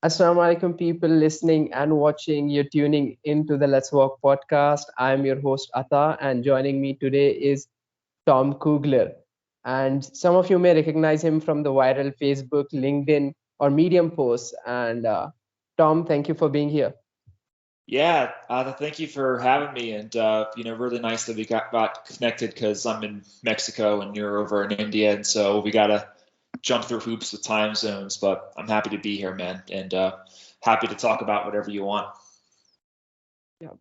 Assalamu alaikum, people listening and watching. You're tuning into the Let's Walk podcast. I'm your host, Ata, and joining me today is Tom Kuegler. And some of you may recognize him from the viral Facebook, LinkedIn, or Medium posts. And Tom, thank you for being here. Yeah, thank you for having me, and really nice that we got connected because I'm in Mexico and you're over in India, and so we gotta jump through hoops with time zones. But I'm happy to be here, man, and happy to talk about whatever you want. Yeah.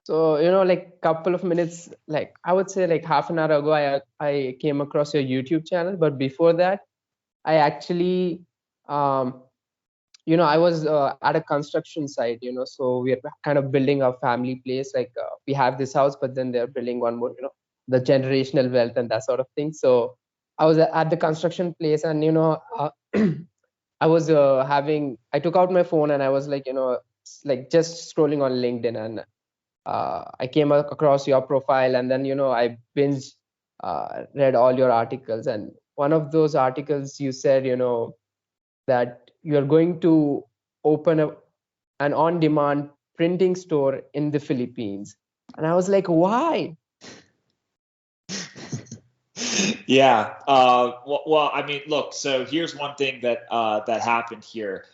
So, like couple of minutes, like I would say like half an hour ago, I came across your YouTube channel. But before that, I actually um, I was at a construction site, so we're kind of building a family place. Like we have this house, but then they're building one more, the generational wealth and that sort of thing. So I was at the construction place, and I was I took out my phone and I was like, like just scrolling on LinkedIn, and I came across your profile, and then I binge read all your articles, and one of those articles you said, that you're going to open an on-demand printing store in the Philippines. And I was like, why? Yeah. Well, I mean, look. So here's one thing that happened here.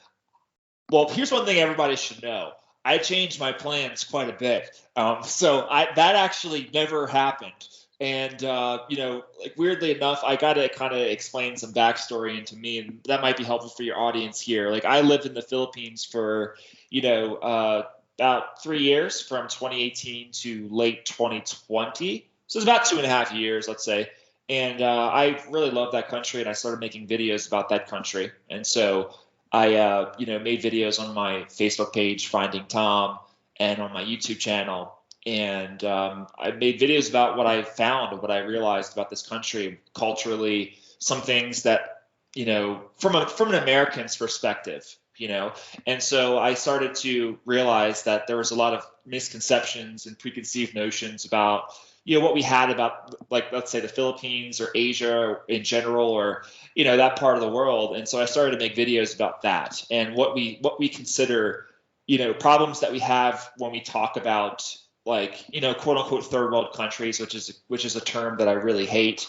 Well, here's one thing everybody should know. I changed my plans quite a bit. That actually never happened. And like weirdly enough, I got to kind of explain some backstory into me, and that might be helpful for your audience here. Like I lived in the Philippines for, about 3 years, from 2018 to late 2020. So it's about 2.5 years, let's say. And I really love that country, and I started making videos about that country. And so I, made videos on my Facebook page, Finding Tom, and on my YouTube channel. And I made videos about what I found and what I realized about this country culturally, some things that, from an American's perspective, And so I started to realize that there was a lot of misconceptions and preconceived notions about, what we had about, like, let's say the Philippines or Asia in general, or that part of the world. And so I started to make videos about that and what we consider, problems that we have when we talk about, like, quote unquote third world countries, which is a term that I really hate.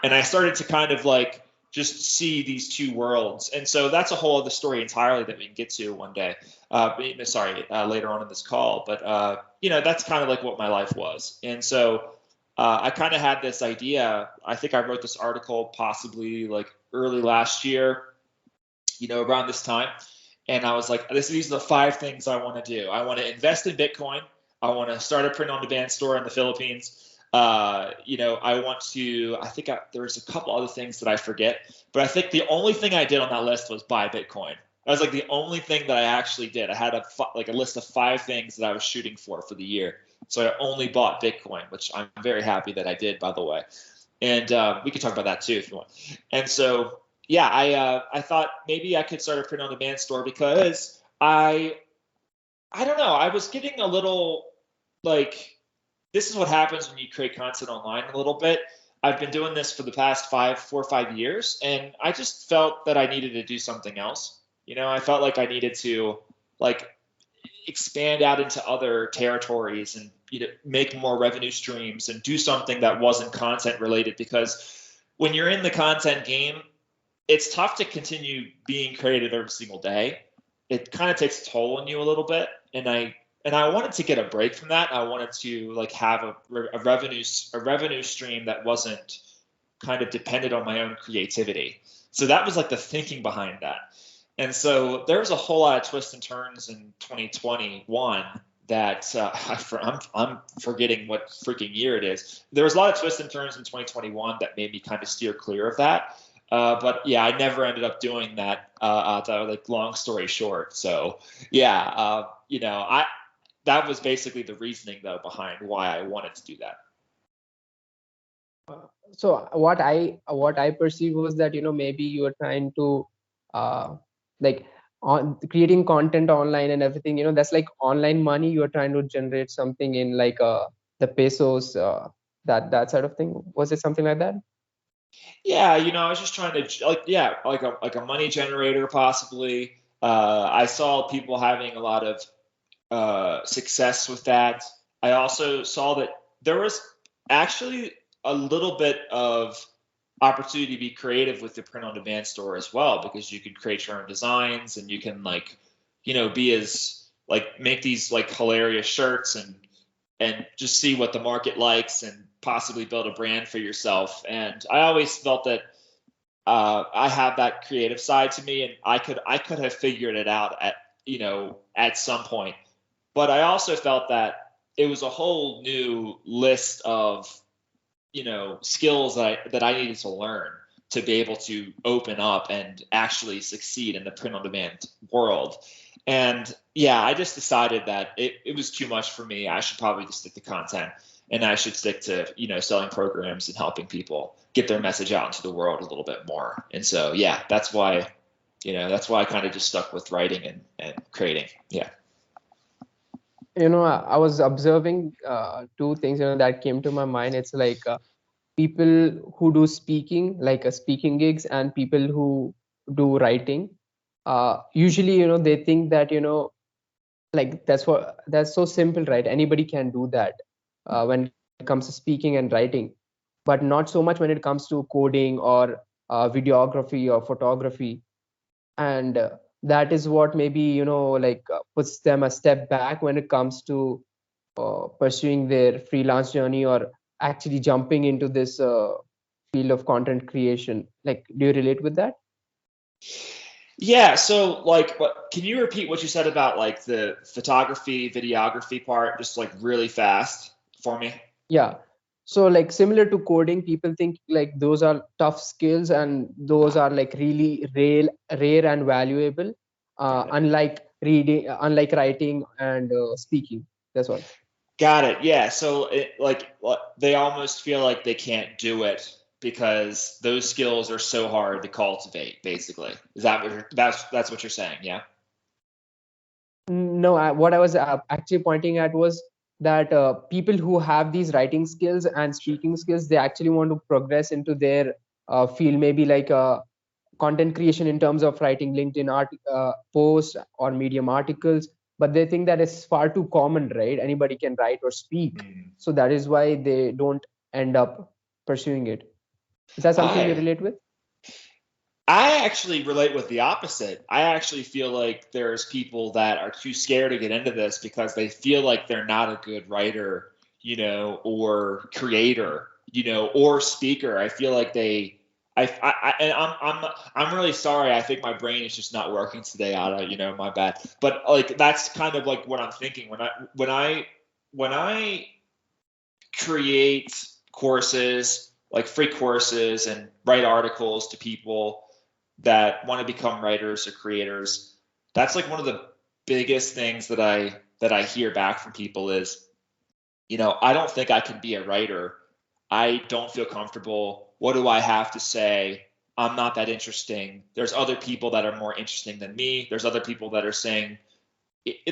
And I started to kind of like just see these two worlds. And so that's a whole other story entirely that we can get to one day. Later on in this call. But that's kind of like what my life was. And so I kind of had this idea. I think I wrote this article possibly like early last year, around this time. And I was like, these are the 5 things I want to do. I want to invest in Bitcoin. I want to start a print-on-demand store in the Philippines. I want to. There's a couple other things that I forget, but I think the only thing I did on that list was buy Bitcoin. That was like the only thing that I actually did. I had a list of 5 things that I was shooting for the year. So I only bought Bitcoin, which I'm very happy that I did, by the way. And we could talk about that too if you want. And so, yeah, I thought maybe I could start a print-on-demand store because I don't know. I was getting a little like, this is what happens when you create content online a little bit. I've been doing this for the past 4 or 5 years, and I just felt that I needed to do something else. I felt like I needed to like expand out into other territories and make more revenue streams and do something that wasn't content related, because when you're in the content game, it's tough to continue being creative every single day. It kind of takes a toll on you a little bit, and I wanted to get a break from that. I wanted to like have a revenue stream that wasn't kind of dependent on my own creativity. So that was like the thinking behind that. And so there was a whole lot of twists and turns in 2021 that I'm forgetting what freaking year it is. There was a lot of twists and turns in 2021 that made me kind of steer clear of that. But yeah, I never ended up doing that. Like, long story short. So yeah, that was basically the reasoning though behind why I wanted to do that. So what I perceived was that maybe you were trying to like on creating content online and everything. That's like online money. You are trying to generate something in like the pesos, that sort of thing. Was it something like that? Yeah, I was just trying to like a money generator possibly. I saw people having a lot of success with that. I also saw that there was actually a little bit of opportunity to be creative with the print on demand store as well, because you could create your own designs and you can be as make these hilarious shirts and just see what the market likes and possibly build a brand for yourself. And I always felt that I have that creative side to me, and I could have figured it out at some point. But I also felt that it was a whole new list of skills that I needed to learn to be able to open up and actually succeed in the print on demand world. And yeah, I just decided that it was too much for me. I should probably just stick to content, and I should stick to, selling programs and helping people get their message out into the world a little bit more. And so, yeah, that's why I kind of just stuck with writing and creating. Yeah. I was observing two things, that came to my mind. It's like people who do speaking, like speaking gigs, and people who do writing. Usually, they think that, like that's so simple, right? Anybody can do that when it comes to speaking and writing, but not so much when it comes to coding or videography or photography. And that is what maybe puts them a step back when it comes to pursuing their freelance journey or actually jumping into this field of content creation. Like, do you relate with that? Yeah. So can you repeat what you said about the photography, videography part, just really fast for me? Yeah. So like similar to coding, people think like those are tough skills and those are like really rare and valuable, Got it. unlike writing and speaking. That's all. Got it. Yeah. So they almost feel like they can't do it because those skills are so hard to cultivate. Basically, is that that's what you're saying? Yeah. No, what I was actually pointing at was that people who have these writing skills and Sure. speaking skills, they actually want to progress into their field, maybe like content creation in terms of writing LinkedIn posts or Medium articles. But they think that it's far too common, right? Anybody can write or speak. Mm. So that is why they don't end up pursuing it. Is that something you I relate with? I actually relate with the opposite. I actually feel like there's people that are too scared to get into this because they feel like they're not a good writer, or creator, or speaker. I feel like and I'm really sorry. I think my brain is just not working today, Ada. My bad. But that's kind of like what I'm thinking when I create courses, like free courses, and write articles to people that want to become writers or creators. That's one of the biggest things that I hear back from people is, I don't think I can be a writer. I don't feel comfortable. What do I have to say? I'm not that interesting. There's other people that are more interesting than me. There's other people that are saying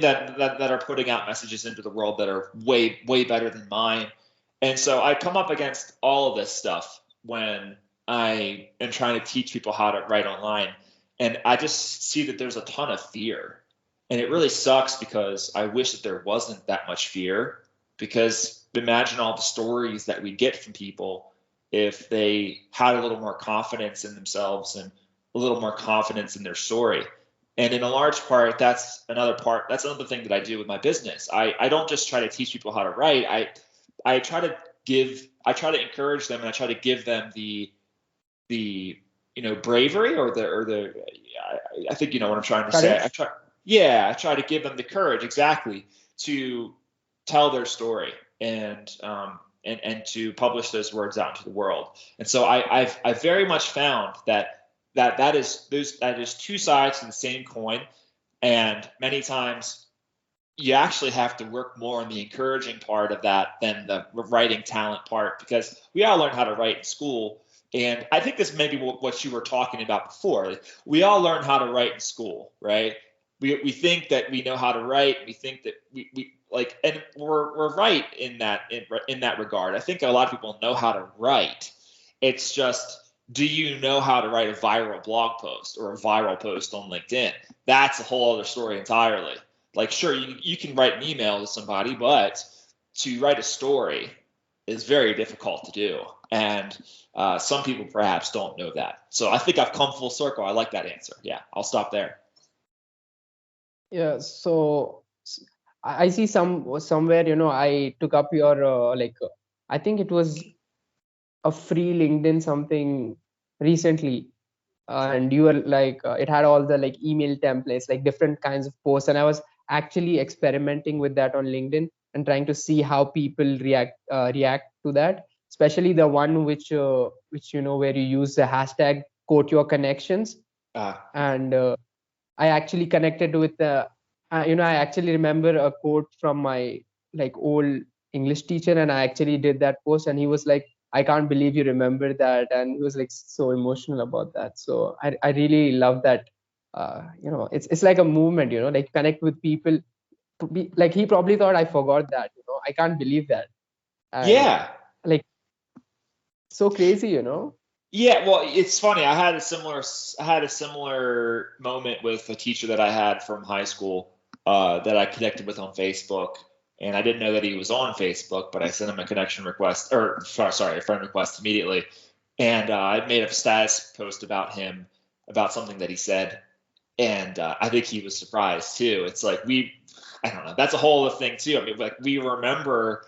that are putting out messages into the world that are way better than mine. And so I come up against all of this stuff when I am trying to teach people how to write online. And I just see that there's a ton of fear. And it really sucks because I wish that there wasn't that much fear, because imagine all the stories that we get from people if they had a little more confidence in themselves and a little more confidence in their story. And in a large part, that's another thing that I do with my business. I don't just try to teach people how to write. I try to encourage them, and I try to give them the bravery or the I think you know what I'm trying to say. Courage. I try to give them the courage, exactly, to tell their story and to publish those words out into the world. And so I've very much found that is two sides to the same coin, and many times you actually have to work more on the encouraging part of that than the writing talent part, because we all learn how to write in school. And I think this may be what you were talking about before. We all learn how to write in school, right? We think that we know how to write. We think that we and we're right in that regard. I think a lot of people know how to write. It's just do you know how to write a viral blog post or a viral post on LinkedIn? That's a whole other story entirely. Like, sure, you can write an email to somebody, but to write a story is very difficult to do. And some people perhaps don't know that. So I think I've come full circle. I like that answer. Yeah, I'll stop there. Yeah, so I see somewhere, I took up your I think it was a free LinkedIn something recently, and you were like, it had all the like email templates, like different kinds of posts, and I was actually experimenting with that on LinkedIn and trying to see how people react to that, especially the one which where you use the hashtag quote your connections. And I actually connected with I actually remember a quote from my like old English teacher, and I actually did that post, and he was like, I can't believe you remember that, and he was like so emotional about that. So I really love that. It's like a movement, like connect with people. Like he probably thought I forgot that, I can't believe that, and Yeah. like so crazy. Yeah, well, it's funny. I had a similar moment with a teacher that I had from high school that I connected with on Facebook, and I didn't know that he was on Facebook, but I sent him a connection request, or sorry, a friend request immediately, and I made a status post about him about something that he said, and I think he was surprised too. It's like I don't know. That's a whole other thing too. I mean, like we remember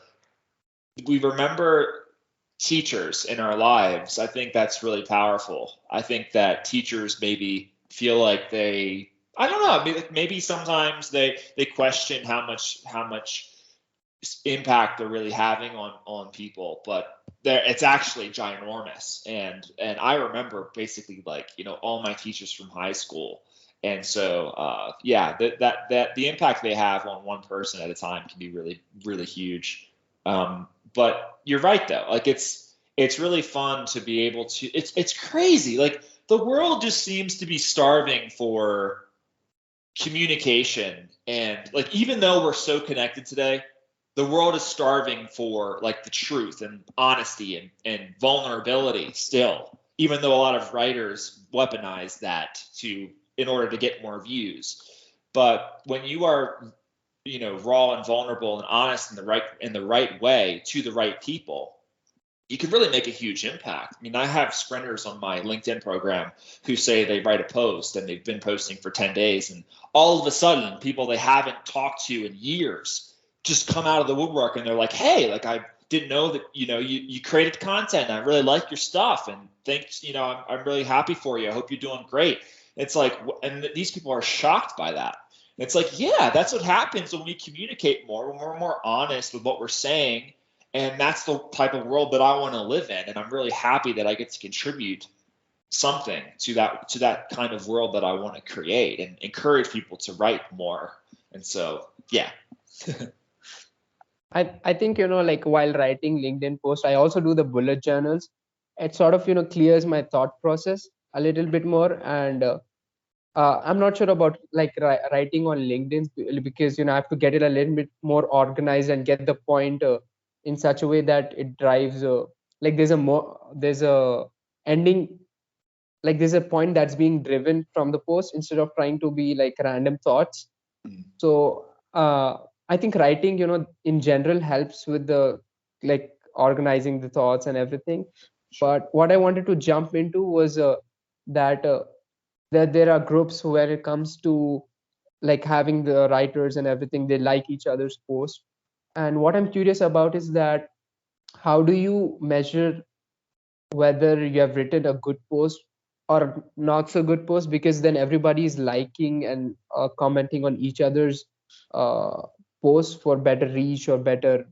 teachers in our lives. I think that's really powerful. I think that teachers maybe feel like I don't know, maybe sometimes they question how much impact they're really having on people, but it's actually ginormous. And I remember basically like, all my teachers from high school. And so yeah, that the impact they have on one person at a time can be really, really huge. But you're right though. Like it's really fun to be able to. It's crazy. Like the world just seems to be starving for communication, and like even though we're so connected today, the world is starving for like the truth and honesty and vulnerability still. Even though a lot of writers weaponize that in order to get more views, but when you are raw and vulnerable and honest in the right way to the right people, you can really make a huge impact. I mean, I have sprinters on my LinkedIn program who say they write a post and they've been posting for 10 days, and all of a sudden people they haven't talked to in years just come out of the woodwork and they're like, hey, like I didn't know that you created content. I really like your stuff, and thanks. I'm really happy for you. I hope you're doing great. It's like, and these people are shocked by that. It's like, yeah, that's what happens when we communicate more, when we're more honest with what we're saying. And that's the type of world that I want to live in. And I'm really happy that I get to contribute something to that kind of world that I want to create and encourage people to write more. And so, yeah. I think, like while writing LinkedIn posts, I also do the bullet journals. It sort of, clears my thought process a little bit more. And I'm not sure about like writing on LinkedIn because, I have to get it a little bit more organized and get the point in such a way that it drives, like there's a ending, like there's a point that's being driven from the post instead of trying to be like random thoughts. So I think writing, in general helps with the like organizing the thoughts and everything. But what I wanted to jump into was that that there are groups where it comes to like having the writers and everything, they like each other's posts. And what I'm curious about is that how do you measure whether you have written a good post or not so good post, because then everybody is liking and commenting on each other's uh, posts for better reach or better,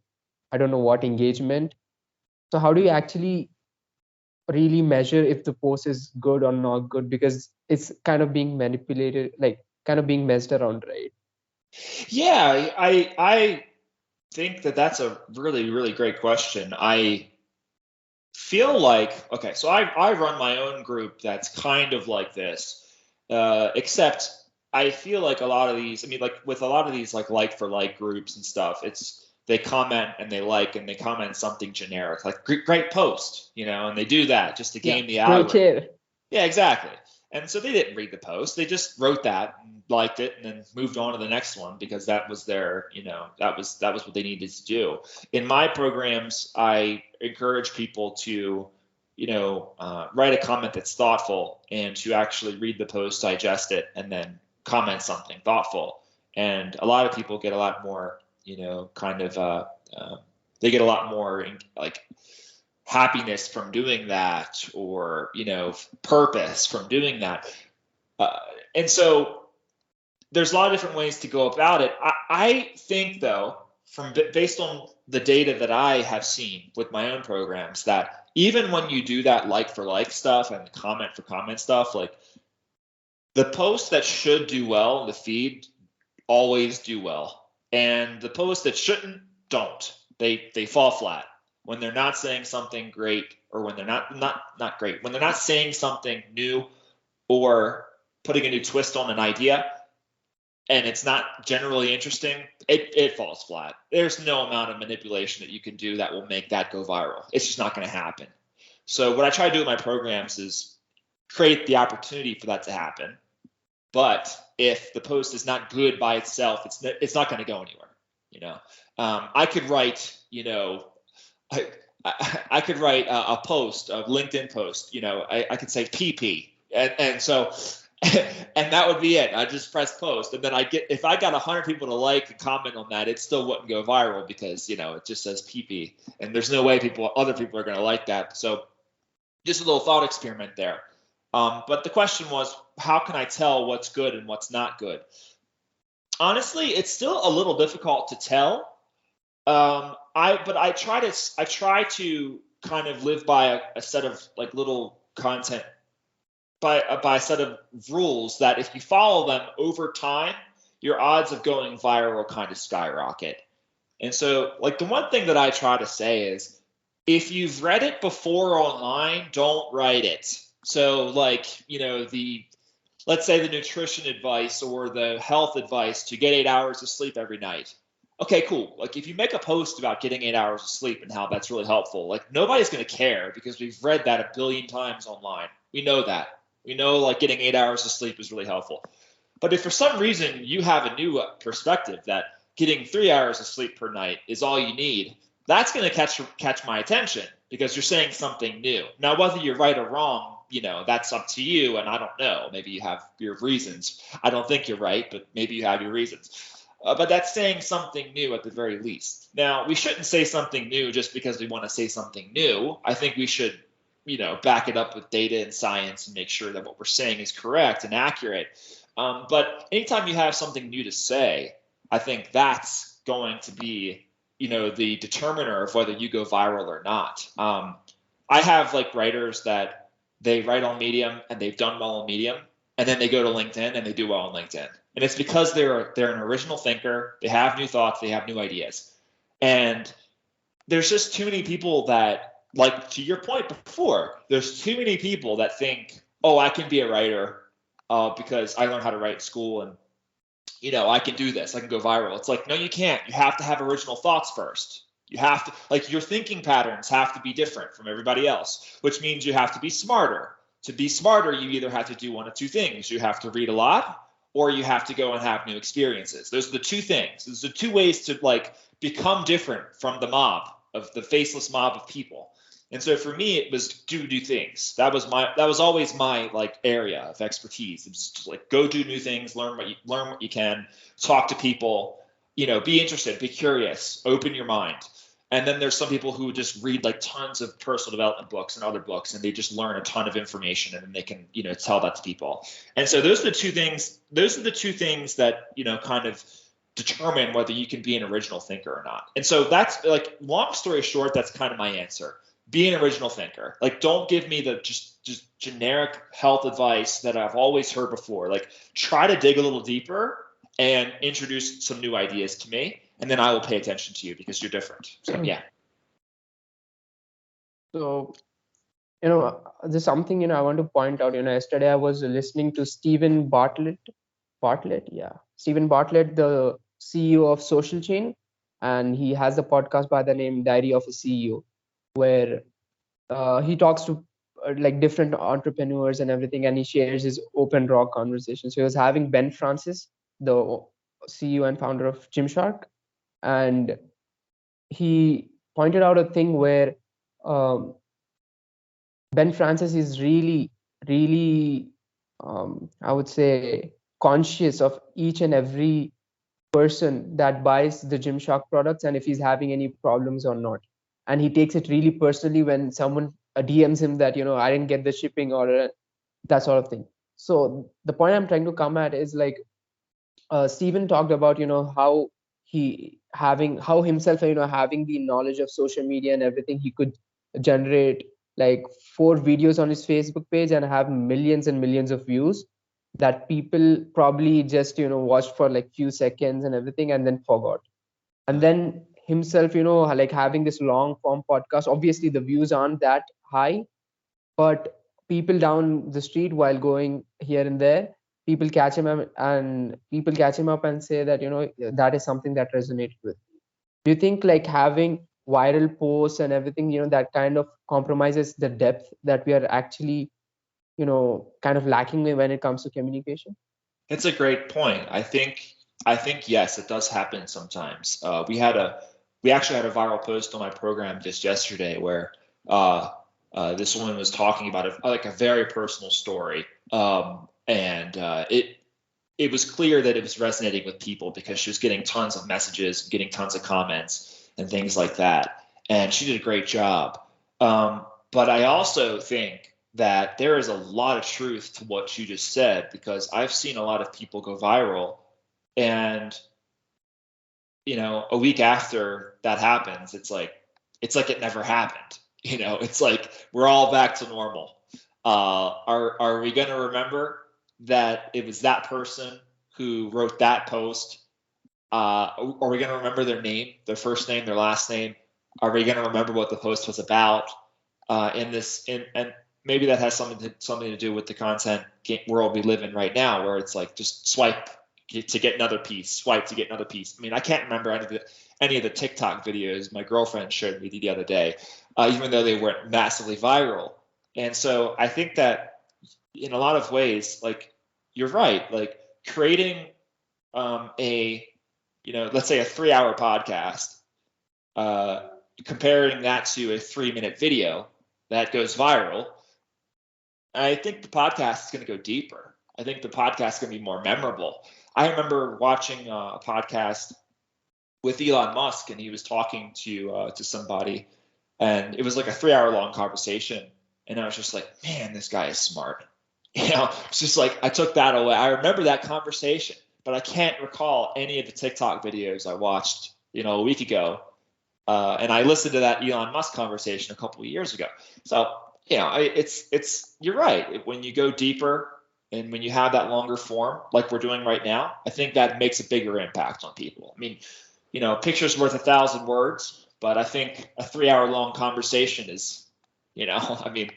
I don't know what, engagement. So how do you actually really measure if the post is good or not good, because it's kind of being manipulated, like kind of being messed around, right? Yeah, I think that that's a really, really great question. I feel like, okay, so I run my own group that's kind of like this, except I feel like a lot of these, I mean, like with a lot of these like for like groups and stuff, they comment and they like and they comment something generic, like great post, and they do that just to game the algorithm. Great care. Yeah, exactly. And so they didn't read the post. They just wrote that and liked it and then moved on to the next one because that was their, that was what they needed to do. In my programs, I encourage people to, write a comment that's thoughtful and to actually read the post, digest it, and then comment something thoughtful. And a lot of people get a lot more, they get a lot more like happiness from doing that, or purpose from doing that, and so there's a lot of different ways to go about it. I think though, based on the data that I have seen with my own programs, that even when you do that like for like stuff and comment for comment stuff, like the posts that should do well in the feed always do well, and the posts that shouldn't don't. They fall flat when they're not saying something great, or when they're not great, when they're not saying something new or putting a new twist on an idea, and it's not generally interesting, it falls flat. There's no amount of manipulation that you can do that will make that go viral. It's just not going to happen. So what I try to do with my programs is create the opportunity for that to happen. But if the post is not good by itself, it's not going to go anywhere. I could write, I could write a post, a LinkedIn post, I could say PP. And so, and that would be it. I just press post. And then if I got 100 people to like and comment on that, it still wouldn't go viral because, it just says PP. And there's no way other people are going to like that. So just a little thought experiment there. But the question was, how can I tell what's good and what's not good? Honestly, it's still a little difficult to tell. I try to kind of live by a set of like little content, by a set of rules that if you follow them over time, your odds of going viral kind of skyrocket. And so like the one thing that I try to say is, if you've read it before online, don't write it. So like, let's say the nutrition advice or the health advice to get 8 hours of sleep every night. Okay, cool. Like if you make a post about getting 8 hours of sleep and how that's really helpful, like nobody's going to care because we've read that a billion times online. We know that. We know like getting 8 hours of sleep is really helpful. But if for some reason you have a new perspective that getting 3 hours of sleep per night is all you need, that's going to catch my attention because you're saying something new. Now, whether you're right or wrong, that's up to you. And I don't know. Maybe you have your reasons. I don't think you're right, but maybe you have your reasons. But that's saying something new at the very least. Now, we shouldn't say something new just because we want to say something new. I think we should, back it up with data and science and make sure that what we're saying is correct and accurate. But anytime you have something new to say, I think that's going to be, the determiner of whether you go viral or not. I have like writers that they write on Medium and they've done well on Medium, and then they go to LinkedIn and they do well on LinkedIn. And it's because they're an original thinker. They have new thoughts. They have new ideas. And there's just too many people that, like to your point before, there's too many people that think, oh, I can be a writer because I learned how to write in school and, I can do this. I can go viral. It's like, no, you can't. You have to have original thoughts first. You have to, like, your thinking patterns have to be different from everybody else, which means you have to be smarter. To be smarter, you either have to do one of two things. You have to read a lot, or you have to go and have new experiences. Those are the two things. Those are two ways to like become different from the mob, of the faceless mob of people. And so for me, it was do new things. That was always my like area of expertise. It was just like go do new things, learn what you can, talk to people, be interested, be curious, open your mind. And then there's some people who just read like tons of personal development books and other books, and they just learn a ton of information, and then they can, tell that to people. And so those are the two things. Those are the two things that, kind of determine whether you can be an original thinker or not. And so that's like, long story short, that's kind of my answer. Be an original thinker. Like, don't give me the just generic health advice that I've always heard before. Like, try to dig a little deeper and introduce some new ideas to me, and then I will pay attention to you because you're different. So yeah. So, there's something, I want to point out. Yesterday I was listening to Stephen Bartlett, the CEO of Social Chain, and he has a podcast by the name Diary of a CEO, where he talks to like different entrepreneurs and everything, and he shares his open raw conversation. So he was having Ben Francis, the CEO and founder of Gymshark, and he pointed out a thing where um, Ben Francis is really, I would say, conscious of each and every person that buys the Gymshark products and if he's having any problems or not. And he takes it really personally when someone DMs him that, I didn't get the shipping or that sort of thing. So the point I'm trying to come at is like, Stephen talked about, how how himself, having the knowledge of social media and everything, he could generate like 4 videos on his Facebook page and have millions and millions of views that people probably just, watched for like few seconds and everything and then forgot. And then himself, like having this long form podcast, obviously the views aren't that high, but people down the street while going here and there, people catch him up and say that, that is something that resonated with. Do you think like having viral posts and everything, that kind of compromises the depth that we are actually, kind of lacking when it comes to communication? It's a great point. I think yes, it does happen sometimes. We actually had a viral post on my program just yesterday where uh, this woman was talking about like a very personal story, and it was clear that it was resonating with people because she was getting tons of messages, getting tons of comments, and things like that. And she did a great job. But I also think that there is a lot of truth to what you just said because I've seen a lot of people go viral, and a week after that happens, it's like it never happened. It's like we're all back to normal. Are we going to remember that it was that person who wrote that post? Are we going to remember their name, their first name, their last name? Are we going to remember what the post was about? And maybe that has something to do with the content world we live in right now, where it's like just swipe to get another piece, swipe to get another piece. I mean, I can't remember any of the TikTok videos my girlfriend showed me the other day, even though they weren't massively viral. And so I think that in a lot of ways, like you're right, like creating let's say a 3-hour podcast, comparing that to a 3-minute video that goes viral, I think the podcast is going to go deeper. I think the podcast is going to be more memorable. I remember watching a podcast with Elon Musk, and he was talking to somebody, and it was like a 3-hour long conversation. And I was just like, man, this guy is smart. It's just like I took that away. I remember that conversation, but I can't recall any of the TikTok videos I watched, a week ago. And I listened to that Elon Musk conversation a couple of years ago. So, you're right. When you go deeper and when you have that longer form, like we're doing right now, I think that makes a bigger impact on people. I mean, picture's worth 1,000 words, but I think a 3-hour long conversation is, I mean,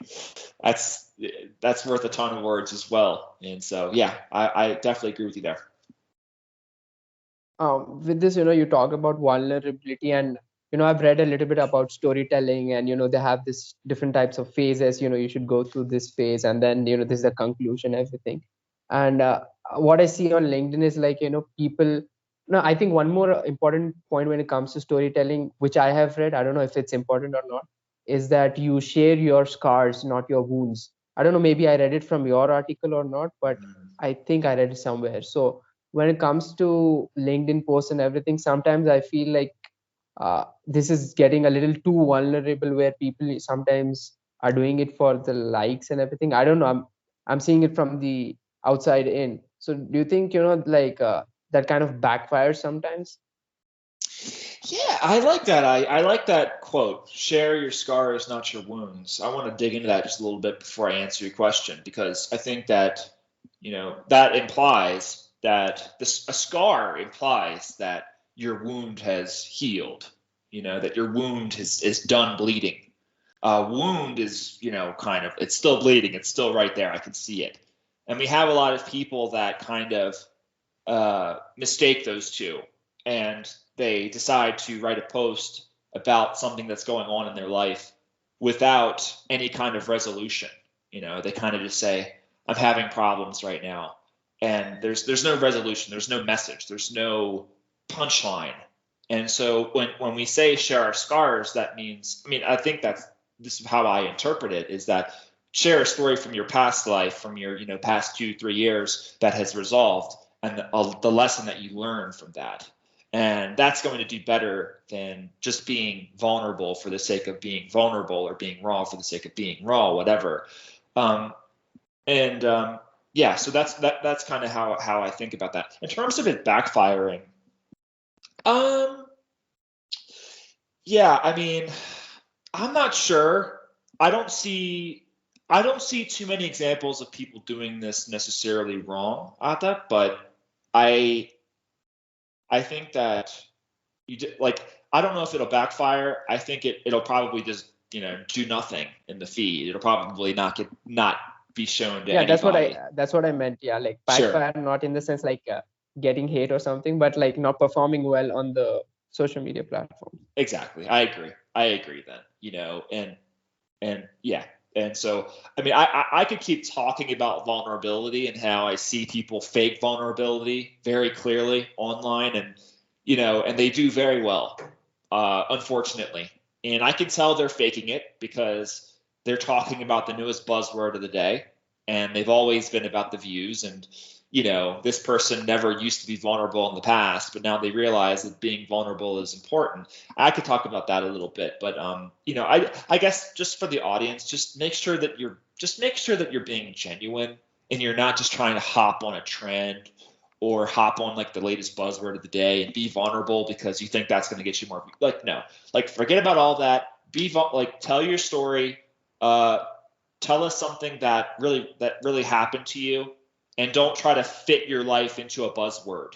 that's worth a ton of words as well. And so, yeah, I definitely agree with you there. With this, you talk about vulnerability, and I've read a little bit about storytelling, and they have this different types of phases. You should go through this phase, and then this is the conclusion, everything. And what I see on LinkedIn is like people. No, I think one more important point when it comes to storytelling, which I have read, I don't know if it's important or not, is that you share your scars, not your wounds. I don't know, maybe I read it from your article or not, but I think I read it somewhere. So when it comes to LinkedIn posts and everything, sometimes I feel like this is getting a little too vulnerable, where people sometimes are doing it for the likes and everything. I don't know. I'm seeing it from the outside in. So do you think like that kind of backfires sometimes? Yeah, I like that. I like that quote. Share your scars, not your wounds. I want to dig into that just a little bit before I answer your question, because I think that, that implies that a scar implies that your wound has healed, that your wound is done bleeding. Wound is, kind of, it's still bleeding. It's still right there. I can see it. And we have a lot of people that kind of mistake those two. and they decide to write a post about something that's going on in their life without any kind of resolution. They kind of just say, I'm having problems right now. And there's no resolution, there's no message, there's no punchline. And so when we say share our scars, that means, I think this is how I interpret it, is that share a story from your past life, from your past 2-3 years that has resolved, and the lesson that you learn from that. And that's going to do better than just being vulnerable for the sake of being vulnerable, or being raw for the sake of being raw, whatever. Yeah, so that's kind of how I think about that. In terms of it backfiring, yeah, I'm not sure. I don't see too many examples of people doing this necessarily wrong at that, but I think that I don't know if it'll backfire. I think it'll probably just do nothing in the feed. It'll probably not be shown to anybody. That's what I meant. Yeah, like backfire, sure. Not in the sense like getting hate or something, but like not performing well on the social media platform. Exactly. I agree then, and yeah. And so, I could keep talking about vulnerability and how I see people fake vulnerability very clearly online, and and they do very well, unfortunately. And I can tell they're faking it because they're talking about the newest buzzword of the day, and they've always been about the views. And this person never used to be vulnerable in the past, but now they realize that being vulnerable is important. I could talk about that a little bit, but I guess just for the audience, just make sure that you're being genuine, and you're not just trying to hop on a trend or hop on like the latest buzzword of the day and be vulnerable because you think that's going to get you more. No, forget about all that. Tell your story. Tell us something that really happened to you. And don't try to fit your life into a buzzword,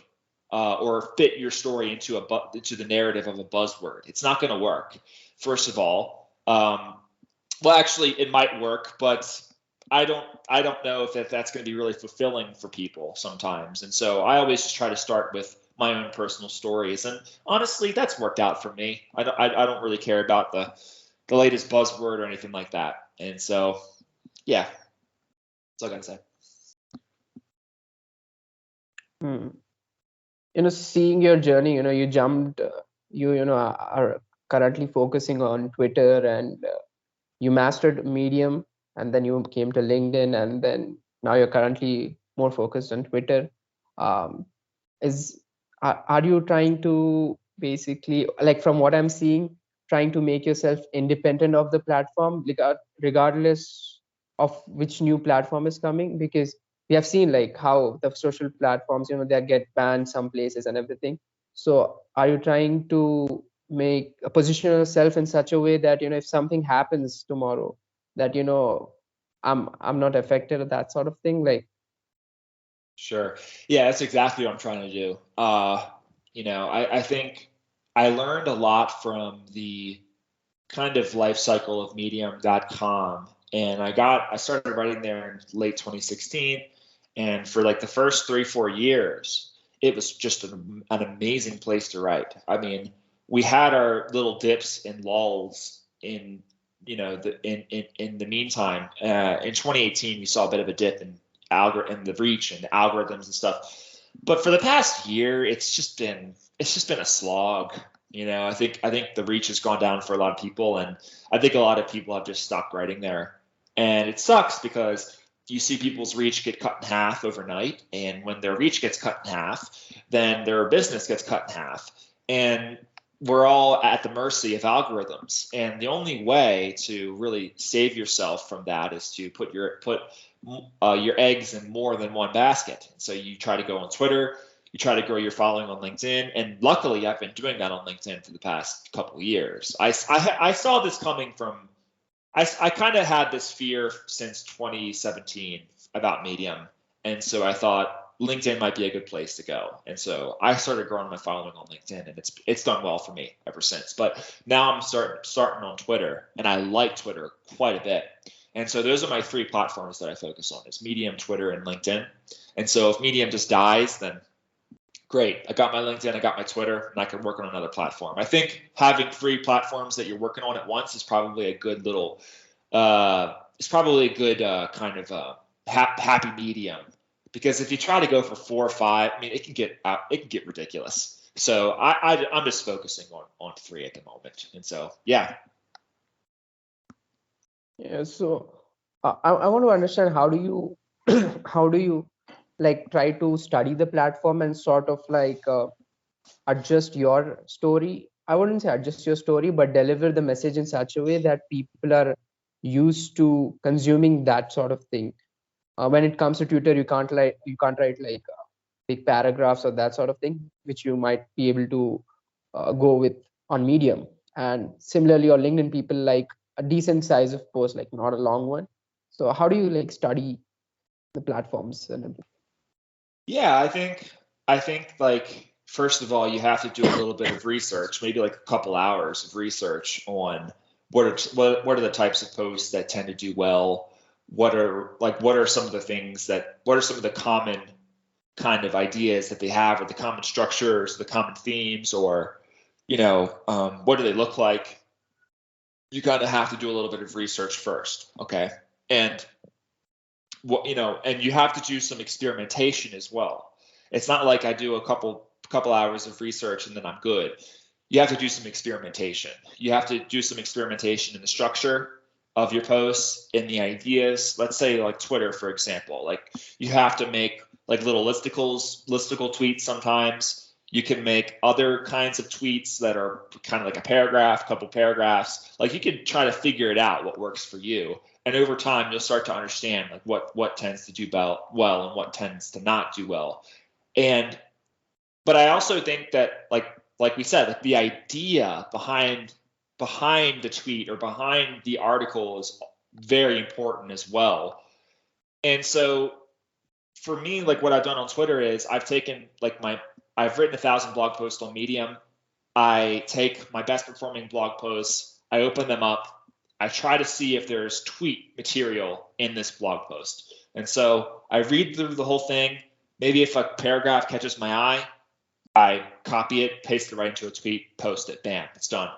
or fit your story into the narrative of a buzzword. It's not going to work. First of all, well, actually, it might work, but I don't know if that's going to be really fulfilling for people sometimes. And so I always just try to start with my own personal stories, and honestly, that's worked out for me. I don't really care about the latest buzzword or anything like that. And so, yeah, that's all I gotta say. Seeing your journey, you jumped, you are currently focusing on Twitter, and you mastered Medium, and then you came to LinkedIn, and then now you're currently more focused on Twitter. Are you trying to basically, like from what I'm seeing, trying to make yourself independent of the platform, regardless of which new platform is coming? Because we have seen like how the social platforms, they get banned some places and everything. So are you trying to position yourself in such a way that if something happens tomorrow, that I'm not affected, that sort of thing? Like, sure, yeah, that's exactly what I'm trying to do. I think I learned a lot from the kind of life cycle of medium.com, and I started writing there in late 2016, and for like the first 3-4 years it was just an amazing place to write. We had our little dips and lulls in in the meantime. In 2018 we saw a bit of a dip in the reach and the algorithms and stuff, but for the past year it's just been a slog. I think the reach has gone down for a lot of people, and I think a lot of people have just stopped writing there. And it sucks because you see people's reach get cut in half overnight, and when their reach gets cut in half, then their business gets cut in half. And we're all at the mercy of algorithms. And the only way to really save yourself from that is to put your eggs in more than one basket. So you try to go on Twitter, you try to grow your following on LinkedIn. And luckily, I've been doing that on LinkedIn for the past couple of years. I saw this coming from, I kind of had this fear since 2017 about Medium. And so I thought LinkedIn might be a good place to go. And so I started growing my following on LinkedIn, and it's done well for me ever since. But now I'm starting on Twitter, and I like Twitter quite a bit. And so those are my 3 platforms that I focus on. It's Medium, Twitter, and LinkedIn. And so if Medium just dies, then great. I got my LinkedIn, I got my Twitter, and I can work on another platform. I think having 3 platforms that you're working on at once is probably a good little, kind of happy medium. Because if you try to go for 4 or 5, I mean, it can get ridiculous. So I'm just focusing on 3 at the moment. And so, yeah. Yeah, so I want to understand, how do you how do you like try to study the platform and sort of like adjust your story? I wouldn't say adjust your story, but deliver the message in such a way that people are used to consuming that sort of thing. When it comes to Twitter, you can't write like big paragraphs or that sort of thing, which you might be able to go with on Medium. And similarly, on LinkedIn, people like a decent size of post, like not a long one. So how do you like study the platforms and everything? Yeah, I think like first of all, you have to do a little bit of research, maybe like a couple hours of research on what are the types of posts that tend to do well. What are some of the things that what are some of the common kind of ideas that they have, or the common structures, the common themes, or what do they look like? You kind of have to do a little bit of research first, okay? And and you have to do some experimentation as well. It's not like I do a couple hours of research and then I'm good. You have to do some experimentation. You have to do some experimentation in the structure of your posts, in the ideas. Let's say like Twitter, for example. Like you have to make like little listicle tweets sometimes. You can make other kinds of tweets that are kind of like a paragraph, couple paragraphs. Like you can try to figure it out what works for you. And over time, you'll start to understand like what tends to do well and what tends to not do well. But I also think that like we said, like the idea behind the tweet or behind the article is very important as well. And so for me, like what I've done on Twitter is I've taken I've written 1,000 blog posts on Medium. I take my best performing blog posts, I open them up, I try to see if there's tweet material in this blog post. And so I read through the whole thing. Maybe if a paragraph catches my eye, I copy it, paste it right into a tweet, post it, bam, it's done.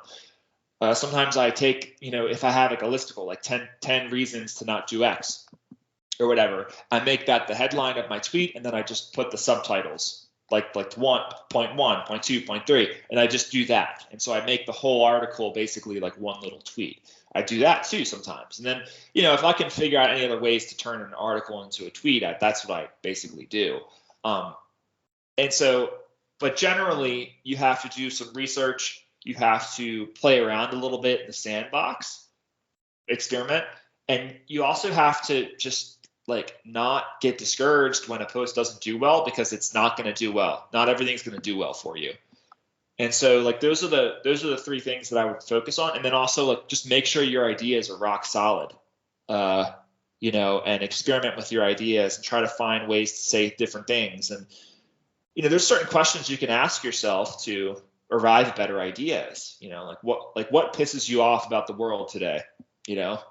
Sometimes I take, if I have like a listicle, like 10 reasons to not do X or whatever, I make that the headline of my tweet, and then I just put the subtitles, like 1.1, point 2, point 3, and I just do that. And so I make the whole article basically like one little tweet. I do that too sometimes. And then, if I can figure out any other ways to turn an article into a tweet, that's what I basically do. And so, but generally, you have to do some research. You have to play around a little bit in the sandbox, experiment. And you also have to just like not get discouraged when a post doesn't do well, because it's not going to do well. Not everything's going to do well for you. And so like those are the 3 things that I would focus on. And then also like just make sure your ideas are rock solid, and experiment with your ideas and try to find ways to say different things. And, there's certain questions you can ask yourself to arrive at better ideas, like what pisses you off about the world today? What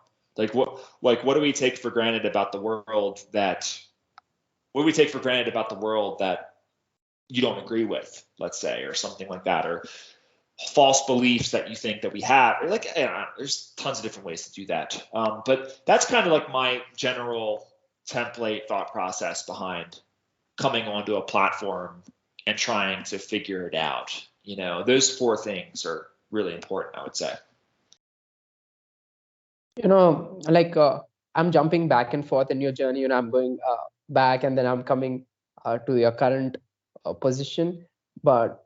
do we take for granted about the world that you don't agree with, let's say, or something like that, or false beliefs that you think that we have, or like, there's tons of different ways to do that. But that's kind of like my general template thought process behind coming onto a platform and trying to figure it out. Those 4 things are really important, I would say. Like I'm jumping back and forth in your journey, I'm going back and then I'm coming to your current position. But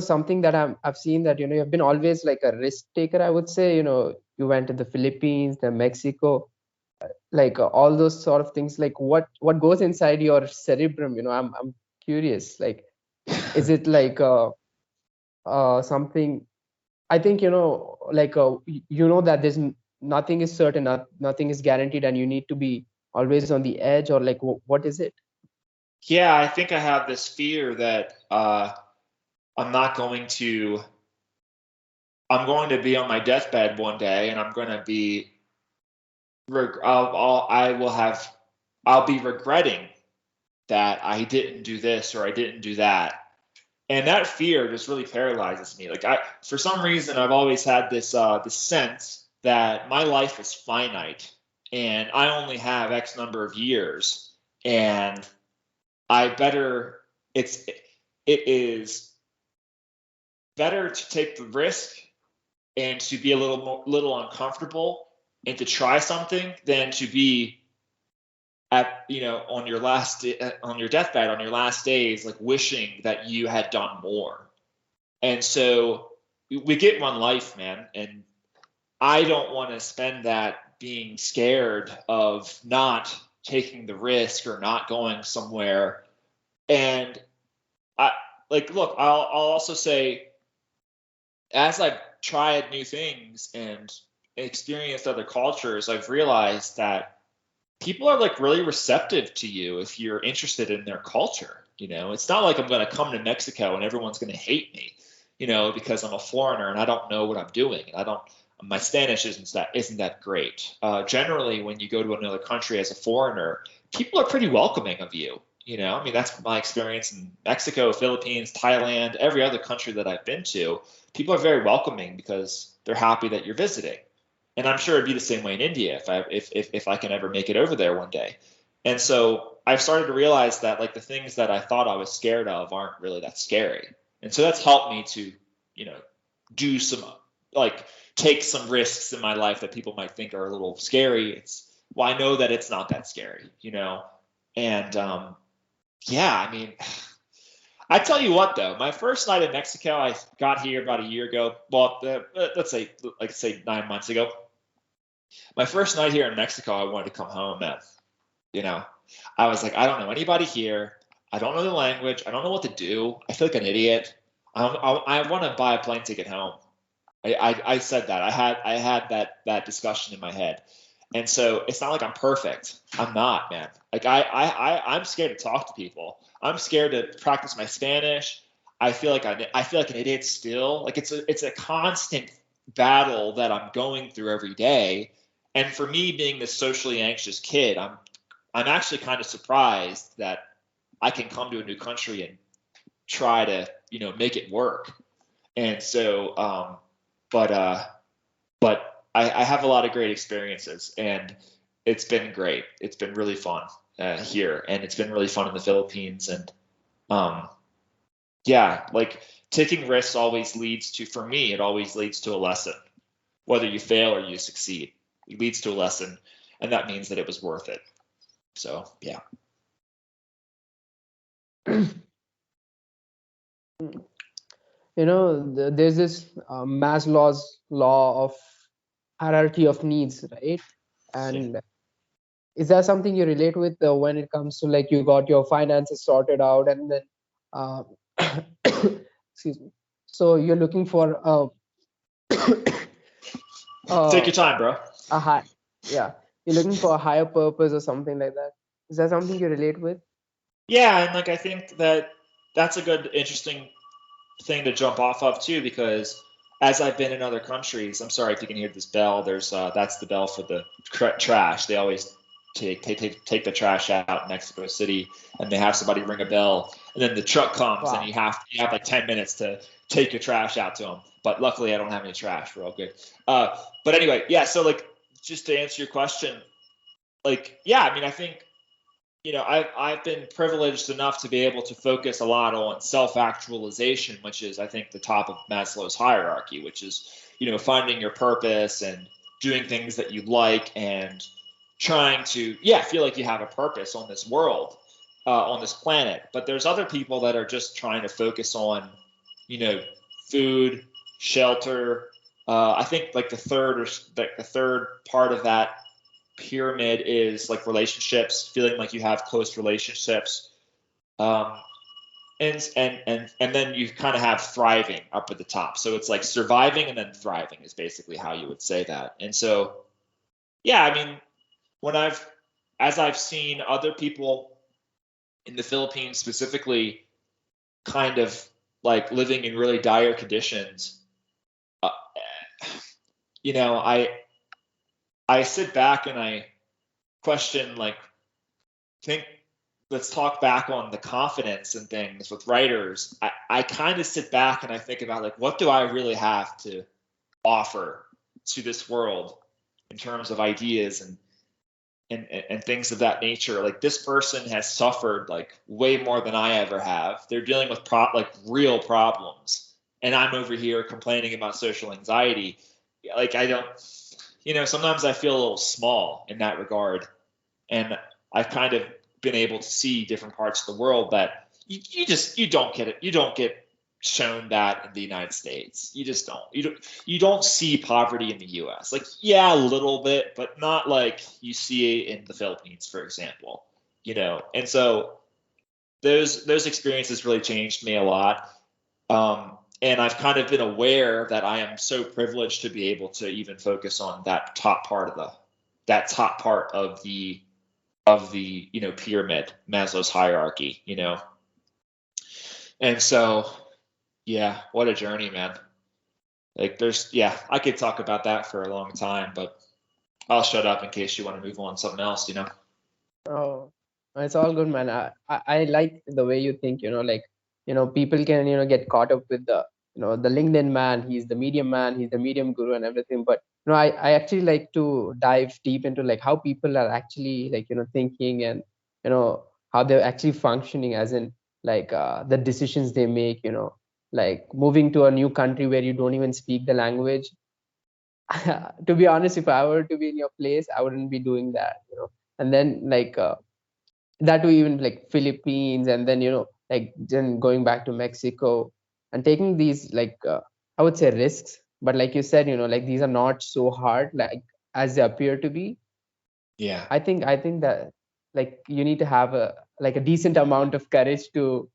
something that I've seen that you've been always like a risk taker, I would say. You went to the Philippines, then Mexico, like all those sort of things. Like what goes inside your cerebrum? I'm curious. Like, is it like something? I think like that there's nothing is certain, nothing is guaranteed, and you need to be always on the edge, or like what is it? Yeah, I think I have this fear that I'm going to be on my deathbed one day, and I'm going to be I'll be regretting that I didn't do this or I didn't do that. And that fear just really paralyzes me. Like for some reason, I've always had this sense that my life is finite, and I only have X number of years, and I better. It is better to take the risk and to be a little uncomfortable and to try something than to be at on your on your deathbed, on your last days, like wishing that you had done more. And so we get one life, man, and I don't want to spend that being scared of not taking the risk or not going somewhere. And I look, I'll also say, as I've tried new things and experienced other cultures, I've realized that people are like really receptive to you if you're interested in their culture. It's not like I'm going to come to Mexico and everyone's going to hate me, because I'm a foreigner and I don't know what I'm doing. And my Spanish isn't that great. Generally, when you go to another country as a foreigner, people are pretty welcoming of you. I mean, that's my experience in Mexico, Philippines, Thailand, every other country that I've been to. People are very welcoming because they're happy that you're visiting. And I'm sure it'd be the same way in India if I can ever make it over there one day. And so I've started to realize that like the things that I thought I was scared of aren't really that scary. And so that's helped me to, do some take some risks in my life that people might think are a little scary. I know that it's not that scary, And yeah, I mean, I tell you what, though, my first night in Mexico, I got here about a year ago. Well, let's say 9 months ago. My first night here in Mexico, I wanted to come home, man. I was like, I don't know anybody here. I don't know the language. I don't know what to do. I feel like an idiot. I want to buy a plane ticket home. I said that. I had that discussion in my head. And so it's not like I'm perfect. I'm not, man. Like I'm scared to talk to people. I'm scared to practice my Spanish. I feel like an idiot still. Like it's a constant battle that I'm going through every day. And for me, being this socially anxious kid, I'm actually kind of surprised that I can come to a new country and try to make it work. And so, but I have a lot of great experiences, and it's been great. It's been really fun here, and it's been really fun in the Philippines. And yeah, like taking risks always leads to, for me, it always leads to a lesson. Whether you fail or you succeed, it leads to a lesson, and that means that it was worth it. So yeah. There's this Maslow's law of hierarchy of needs, right? And is that something you relate with when it comes to like you got your finances sorted out, and then uh, excuse me, so you're looking for Take your uh, time, bro. a high, yeah, you're looking for a higher purpose or something like that. Is that something you relate with? Yeah, and like I think that that's a good, interesting thing to jump off of too, because as I've been in other countries, I'm sorry if you can hear this bell. There's that's the bell for the trash. They always take the trash out in Mexico City, and they have somebody ring a bell, and then the truck comes, and Wow. you have like 10 minutes to take your trash out to them. But luckily, I don't have any trash. We're all good. But anyway, yeah. So like, just to answer your question, like, yeah, I mean, I think I've been privileged enough to be able to focus a lot on self-actualization, which is, I think, the top of Maslow's hierarchy, which is, finding your purpose and doing things that you like and trying to, feel like you have a purpose on this world, on this planet. But there's other people that are just trying to focus on, you know, food, shelter. I think like the third part of that pyramid is like relationships, feeling like you have close relationships, um, and then you kind of have thriving up at the top. So it's like surviving and then thriving is basically how you would say that. And so, yeah, I mean, when as I've seen other people in the Philippines specifically, kind of like living in really dire conditions, uh, I sit back and I question, like, think let's talk back on the confidence and things with writers. I kind of sit back and I think about like, what do I really have to offer to this world in terms of ideas and things of that nature. Like this person has suffered like way more than I ever have. They're dealing with like real problems, and I'm over here complaining about social anxiety. Like I don't, sometimes I feel a little small in that regard, and I've kind of been able to see different parts of the world that you don't get it. You don't get shown that in the United States. You just don't. You don't see poverty in the US. Like, yeah, a little bit, but not like you see it in the Philippines, for example. And so those experiences really changed me a lot. And I've kind of been aware that I am so privileged to be able to even focus on that top part of the pyramid, Maslow's hierarchy, And so, yeah, what a journey, man. Like I could talk about that for a long time, but I'll shut up in case you want to move on to something else, Oh, it's all good, man. I like the way you think, like, people can, get caught up with the LinkedIn man, he's the medium guru and everything. But, I actually like to dive deep into like how people are actually like, thinking and, how they're actually functioning, as in like the decisions they make, like moving to a new country where you don't even speak the language. To be honest, if I were to be in your place, I wouldn't be doing that, and then like that to even like Philippines, and then like then going back to Mexico and taking these like I would say risks, but like you said, like these are not so hard like as they appear to be. Yeah. I think that like you need to have a decent amount of courage to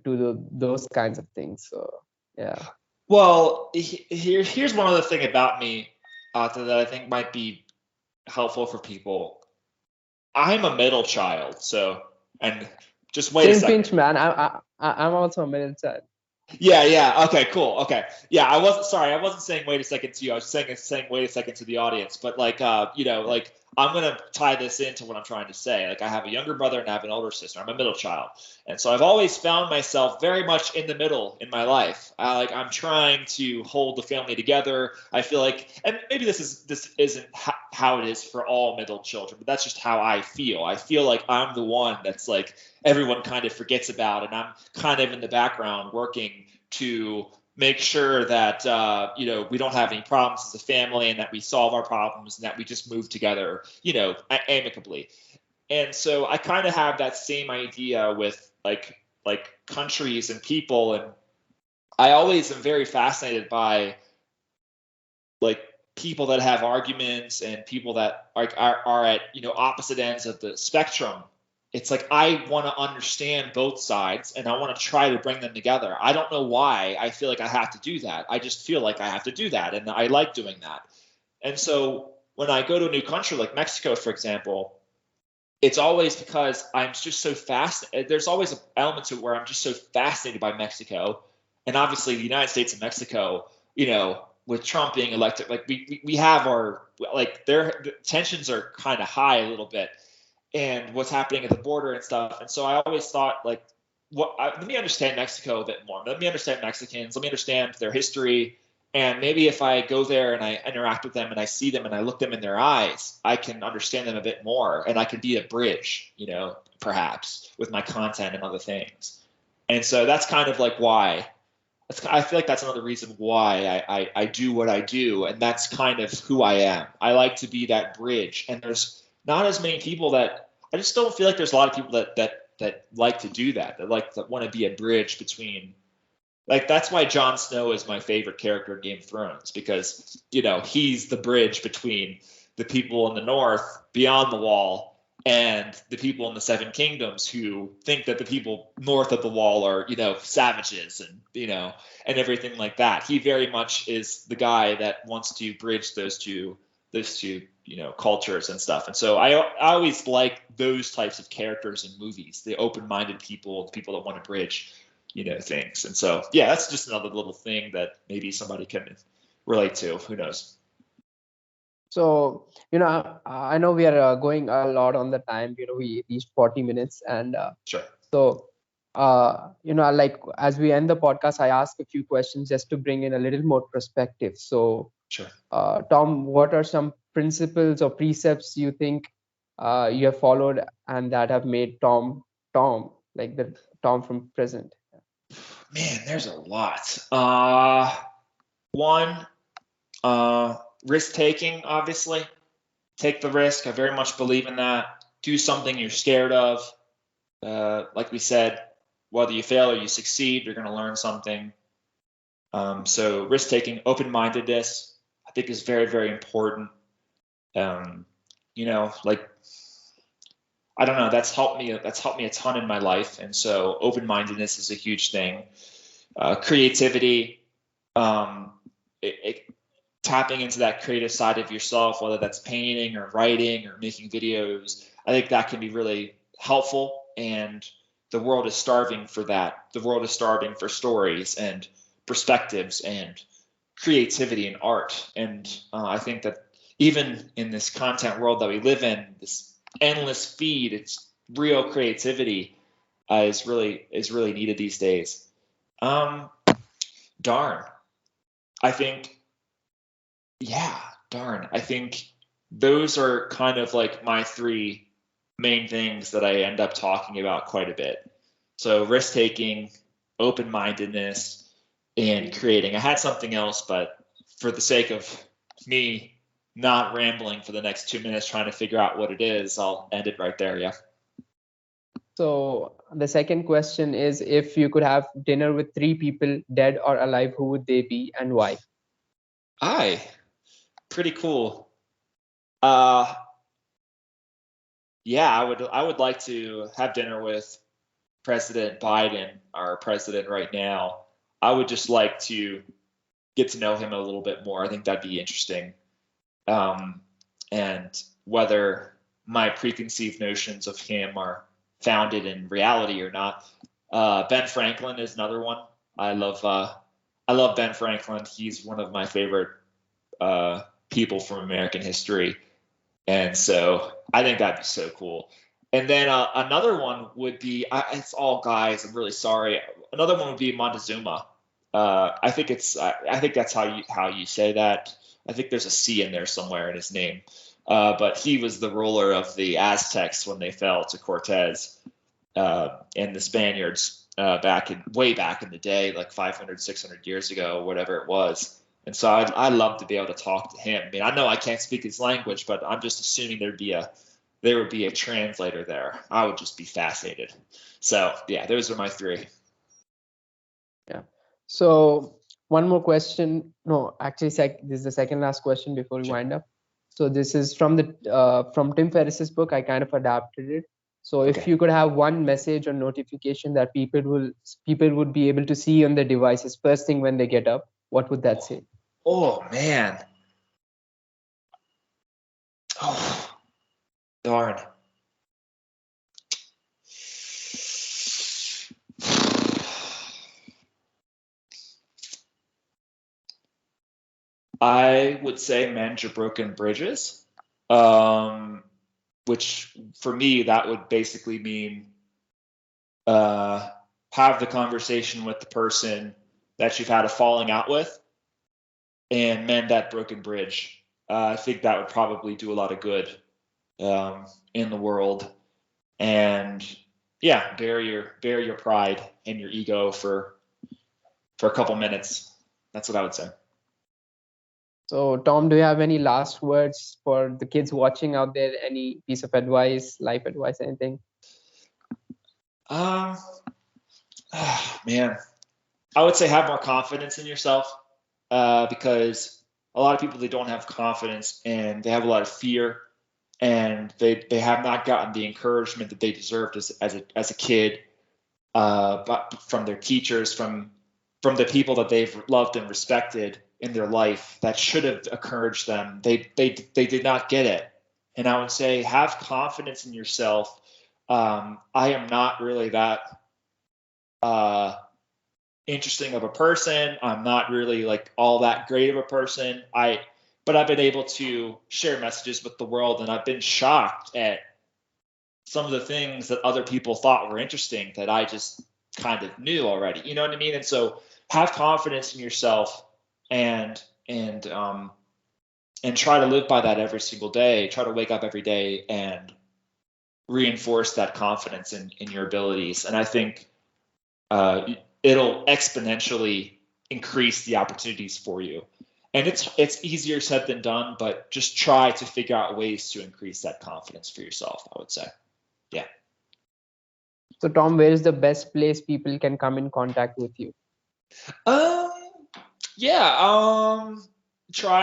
those kinds of things. So yeah. Well, here's one other thing about me that I think might be helpful for people. I'm a middle child, so and just wait a Same second. pinch, man. I'm also a middle child. Yeah. Okay, cool. Okay. Yeah, I wasn't saying wait a second to you. I was saying wait a second to the audience. But like like I'm gonna tie this into what I'm trying to say. Like I have a younger brother and I have an older sister. I'm a middle child. And so I've always found myself very much in the middle in my life. I'm trying to hold the family together. I feel like, and maybe this isn't how it is for all middle children, but that's just how I feel. I feel like I'm the one that's like everyone kind of forgets about, and I'm kind of in the background working to make sure that we don't have any problems as a family, and that we solve our problems, and that we just move together, amicably. And so I kind of have that same idea with like countries and people, and I always am very fascinated by like people that have arguments and people that are at opposite ends of the spectrum. It's like I want to understand both sides and I want to try to bring them together. I don't know why I feel like I have to do that. I just feel like I have to do that, and I like doing that. And so when I go to a new country like Mexico, for example, it's always because I'm just so fascinated. There's always an element to it where I'm just so fascinated by Mexico, and obviously the United States and Mexico, with Trump being elected, like we have our like the tensions are kind of high a little bit, and what's happening at the border and stuff. And so I always thought like, let me understand Mexico a bit more. Let me understand Mexicans. Let me understand their history. And maybe if I go there and I interact with them and I see them and I look them in their eyes, I can understand them a bit more, and I can be a bridge, perhaps with my content and other things. And so that's kind of like why. I feel like that's another reason why I do what I do, and that's kind of who I am. I like to be that bridge, and there's not as many people that I just don't feel like there's a lot of people that like to do that want to be a bridge between. Like that's why Jon Snow is my favorite character in Game of Thrones, because he's the bridge between the people in the north beyond the wall and the people in the Seven Kingdoms who think that the people north of the wall are savages and and everything like that. He very much is the guy that wants to bridge those two cultures and stuff. And so I always like those types of characters in movies, the open-minded people, the people that want to bridge things. And so, yeah, that's just another little thing that maybe somebody can relate to. Who knows? So, I know we are going a lot on the time. We reached 40 minutes, and Sure. so, like as we end the podcast, I ask a few questions just to bring in a little more perspective. So, Sure. Tom, what are some principles or precepts you think you have followed and that have made Tom, like the Tom from present? Man, there's a lot. One, risk taking, obviously. Take the risk. I very much believe in that. Do something you're scared of. Like we said, whether you fail or you succeed, you're going to learn something. So risk taking, open mindedness, I think is very, very important. Like I don't know, that's helped me. That's helped me a ton in my life, and so open mindedness is a huge thing. Creativity, um, tapping into that creative side of yourself, whether that's painting or writing or making videos. I think that can be really helpful, and the world is starving for that. The world is starving for stories and perspectives and creativity and art. And I think that even in this content world that we live in, this endless feed, it's real creativity is really needed these days. Um, darn, I think Yeah, darn. I think those are kind of like my three main things that I end up talking about quite a bit. So risk taking, open mindedness, and creating. I had something else, but for the sake of me not rambling for the next 2 minutes trying to figure out what it is, I'll end it right there. Yeah. So the second question is, if you could have dinner with three people, dead or alive, who would they be and why? Aye, pretty cool. Uh, yeah, I would like to have dinner with President Biden, our president right now. I would just like to get to know him a little bit more. I think that'd be interesting. Um, and whether my preconceived notions of him are founded in reality or not. Ben Franklin is another one. I love Ben Franklin. He's one of my favorite people from American history. And so I think that'd be so cool. And then another one would be, it's all guys. I'm really sorry. Another one would be Montezuma. I think that's how you say that. I think there's a C in there somewhere in his name. But he was the ruler of the Aztecs when they fell to Cortez and the Spaniards way back in the day, like 500, 600 years ago, whatever it was. And so I'd love to be able to talk to him. I mean, I know I can't speak his language, but I'm just assuming there would be a translator there. I would just be fascinated. So yeah, those are my three. Yeah. So one more question. No, actually, this is the second last question before we Sure. wind up. So this is from Tim Ferriss's book. I kind of adapted it. So if Okay. you could have one message or notification that people would be able to see on their devices first thing when they get up, what would that say? Oh man. Oh darn. I would say mend your broken bridges, which for me that would basically mean uh, have the conversation with the person that you've had a falling out with and mend that broken bridge. I think that would probably do a lot of good in the world. And yeah, bury your pride and your ego for a couple minutes. That's what I would say. So Tom, do you have any last words for the kids watching out there? Any piece of advice, life advice, anything? Um, man, I would say have more confidence in yourself because a lot of people, they don't have confidence and they have a lot of fear, and they have not gotten the encouragement that they deserved as a kid, but from their teachers, from the people that they've loved and respected in their life that should have encouraged them. They did not get it, and I would say have confidence in yourself. I am not really that uh, interesting of a person. I'm not really like all that great of a person. but I've been able to share messages with the world, and I've been shocked at some of the things that other people thought were interesting that I just kind of knew already. You know what I mean? And so have confidence in yourself and try to live by that every single day. Try to wake up every day and reinforce that confidence in your abilities. And I think it'll exponentially increase the opportunities for you. And it's easier said than done, but just try to figure out ways to increase that confidence for yourself, I would say. Yeah. So Tom, where is the best place people can come in contact with you? Try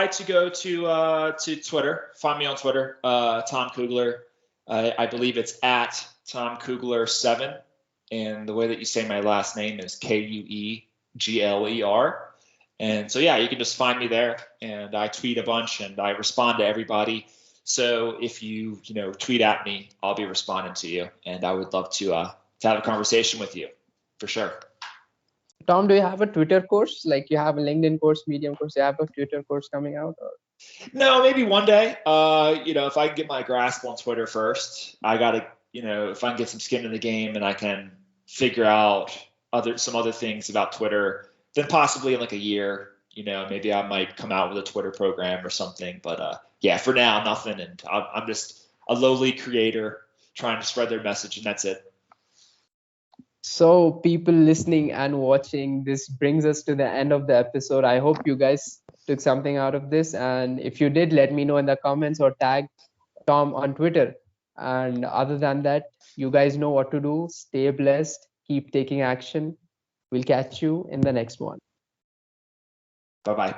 to go to Twitter. Find me on Twitter, Tom Kuegler. I believe it's at Tom Kuegler7, and the way that you say my last name is Kuegler. And so yeah, you can just find me there, and I tweet a bunch and I respond to everybody. So if you tweet at me, I'll be responding to you, and I would love to have a conversation with you for sure. Tom, do you have a Twitter course? Like you have a LinkedIn course, Medium course, you have a Twitter course coming out? Or? No, maybe one day. If I can get my grasp on Twitter first, I gotta, if I can get some skin in the game and I can figure out some other things about Twitter, then possibly in like a year, maybe I might come out with a Twitter program or something. But yeah, for now, nothing. And I'm just a lowly creator trying to spread their message, and that's it. So people listening and watching, this brings us to the end of the episode. I hope you guys took something out of this. And if you did, let me know in the comments or tag Tom on Twitter. And other than that, you guys know what to do. Stay blessed. Keep taking action. We'll catch you in the next one. Bye-bye.